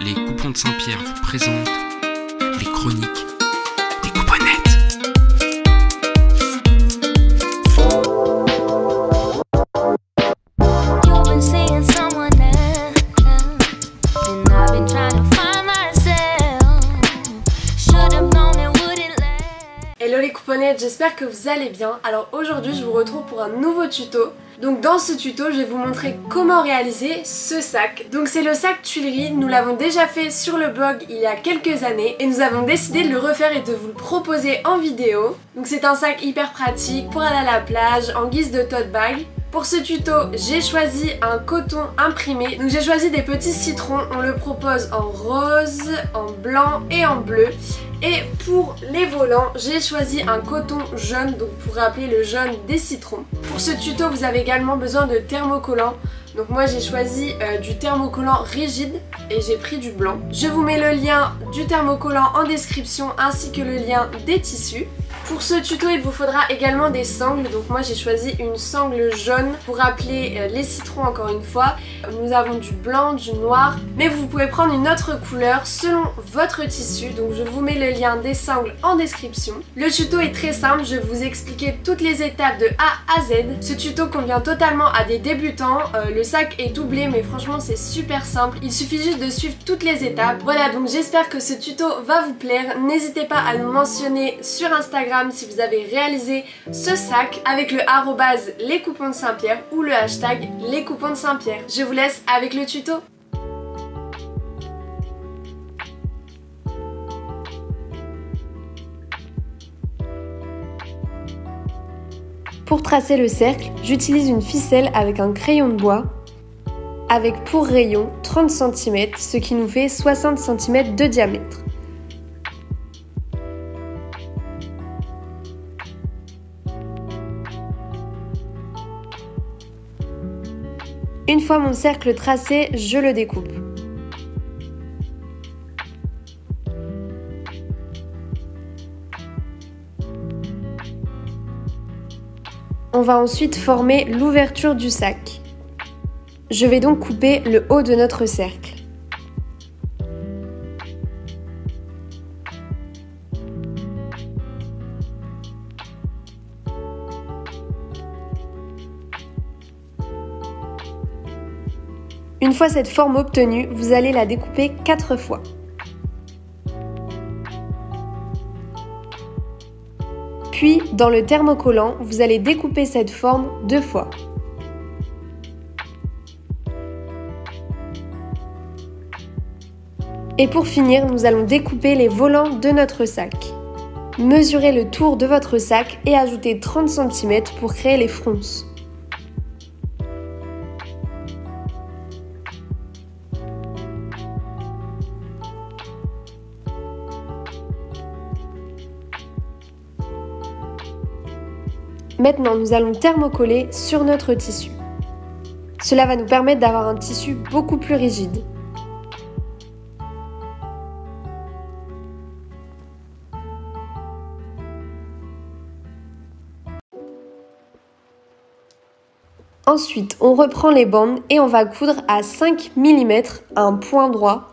les Coupons de Saint-Pierre vous présentent les chroniques des Couponnettes. Hello les couponnettes, j'espère que vous allez bien. Alors aujourd'hui je vous retrouve pour un nouveau tuto. Donc dans ce tuto je vais vous montrer comment réaliser ce sac. Donc c'est le sac Tuileries, nous l'avons déjà fait sur le blog il y a quelques années et nous avons décidé de le refaire et de vous le proposer en vidéo. Donc c'est un sac hyper pratique pour aller à la plage en guise de tote bag. Pour ce tuto, j'ai choisi un coton imprimé. Donc j'ai choisi des petits citrons, on le propose en rose, en blanc et en bleu. Et pour les volants, j'ai choisi un coton jaune, donc pour rappeler le jaune des citrons. Pour ce tuto, vous avez également besoin de thermocollants. Donc moi j'ai choisi du thermocollant rigide et j'ai pris du blanc. Je vous mets le lien du thermocollant en description ainsi que le lien des tissus. Pour ce tuto, il vous faudra également des sangles. Donc moi j'ai choisi une sangle jaune pour rappeler les citrons encore une fois. Nous avons du blanc, du noir, mais vous pouvez prendre une autre couleur selon votre tissu. Donc je vous mets le lien des sangles en description. Le tuto est très simple, je vais vous expliquer toutes les étapes de A à Z. Ce tuto convient totalement à des débutants. Le sac est doublé mais franchement c'est super simple. Il suffit juste de suivre toutes les étapes. Voilà, donc j'espère que ce tuto va vous plaire. N'hésitez pas à nous mentionner sur Instagram si vous avez réalisé ce sac avec le arrobase les coupons de Saint-Pierre ou le hashtag les coupons de Saint-Pierre. Je vous laisse avec le tuto. Pour tracer le cercle, j'utilise une ficelle avec un crayon de bois avec pour rayon 30 cm, ce qui nous fait 60 cm de diamètre. Une fois mon cercle tracé, je le découpe. On va ensuite former l'ouverture du sac. Je vais donc couper le haut de notre cercle. Une fois cette forme obtenue, vous allez la découper 4 fois. Puis, dans le thermocollant, vous allez découper cette forme 2 fois. Et pour finir, nous allons découper les volants de notre sac. Mesurez le tour de votre sac et ajoutez 30 cm pour créer les fronces. Maintenant, nous allons thermocoller sur notre tissu. Cela va nous permettre d'avoir un tissu beaucoup plus rigide. Ensuite, on reprend les bandes et on va coudre à 5 mm à un point droit.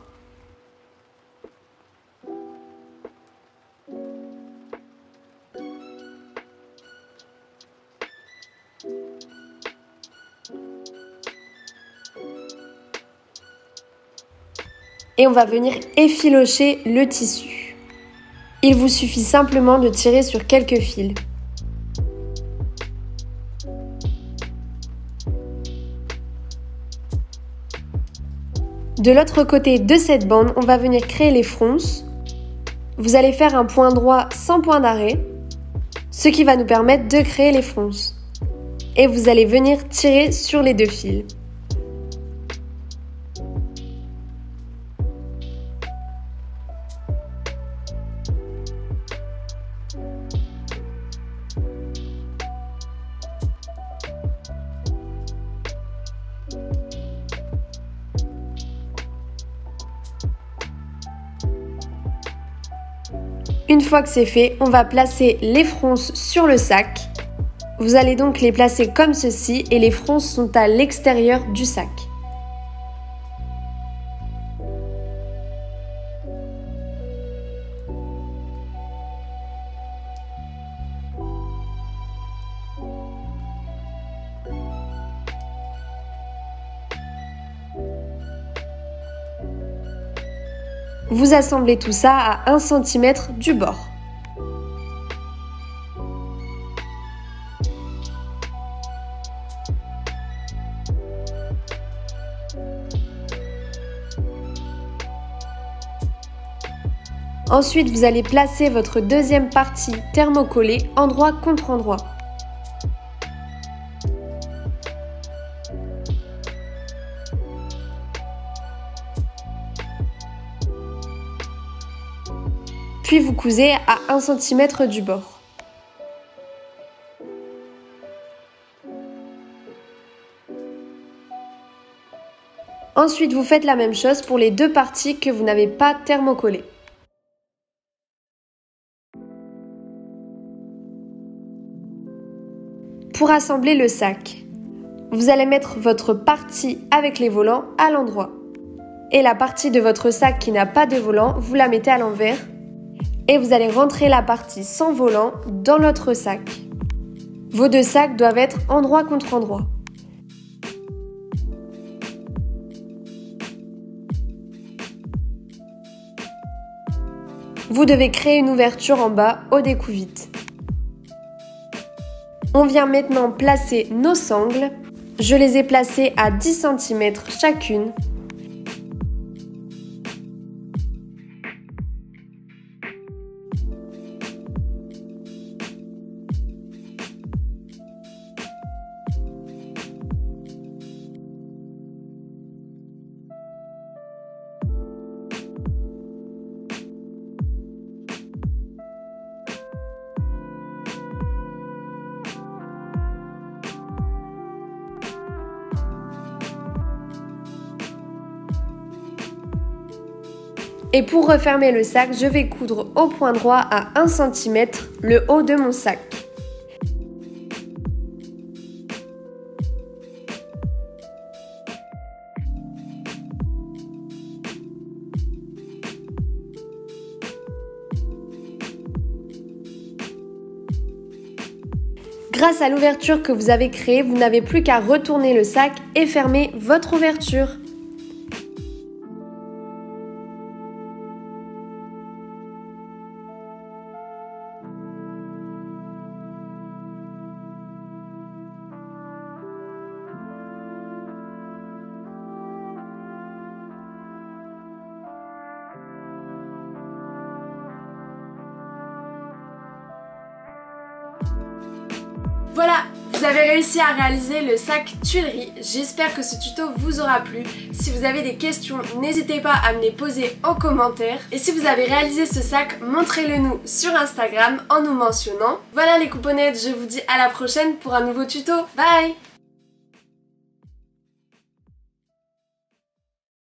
Et on va venir effilocher le tissu. Il vous suffit simplement de tirer sur quelques fils. De l'autre côté de cette bande, on va venir créer les fronces. Vous allez faire un point droit sans point d'arrêt, ce qui va nous permettre de créer les fronces. Et vous allez venir tirer sur les 2 fils. Une fois que c'est fait, on va placer les fronces sur le sac. Vous allez donc les placer comme ceci et les fronces sont à l'extérieur du sac. Vous assemblez tout ça à 1 cm du bord. Ensuite, vous allez placer votre deuxième partie thermocollée endroit contre endroit. Puis vous cousez à 1 cm du bord. Ensuite, vous faites la même chose pour les deux parties que vous n'avez pas thermocollées. Pour assembler le sac, vous allez mettre votre partie avec les volants à l'endroit. Et la partie de votre sac qui n'a pas de volant, vous la mettez à l'envers. Et vous allez rentrer la partie sans volant dans l'autre sac. Vos deux sacs doivent être endroit contre endroit. Vous devez créer une ouverture en bas au découvite. On vient maintenant placer nos sangles. Je les ai placées à 10 cm chacune. Et pour refermer le sac, je vais coudre au point droit à 1 cm le haut de mon sac. Grâce à l'ouverture que vous avez créée, vous n'avez plus qu'à retourner le sac et fermer votre ouverture. Voilà, vous avez réussi à réaliser le sac Tuileries. J'espère que ce tuto vous aura plu. Si vous avez des questions, n'hésitez pas à me les poser en commentaire. Et si vous avez réalisé ce sac, montrez-le nous sur Instagram en nous mentionnant. Voilà les couponnettes, je vous dis à la prochaine pour un nouveau tuto. Bye!